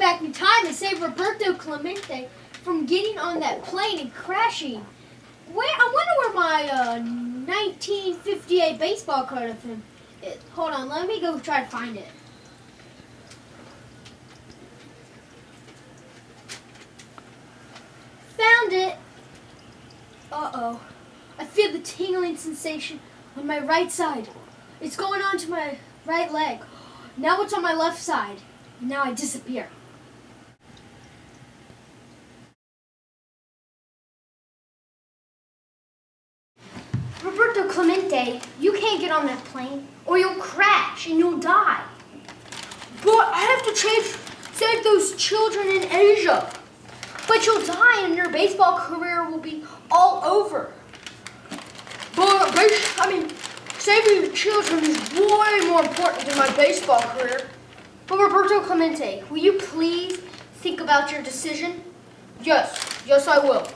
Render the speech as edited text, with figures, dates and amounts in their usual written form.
back in time and save Roberto Clemente from getting on that plane and crashing. I wonder where my 1958 baseball card of him is. Hold on, let me go try to find it. Found it. Uh-oh. I feel the tingling sensation on my right side. It's going on to my right leg. Now it's on my left side. And now I disappear. Roberto Clemente, you can't get on that plane or you'll crash and you'll die. But I have to save those children in Asia. But you'll die and your baseball career will be all over. But, saving the children is way more important than my baseball career. But Roberto Clemente, will you please think about your decision? Yes, I will.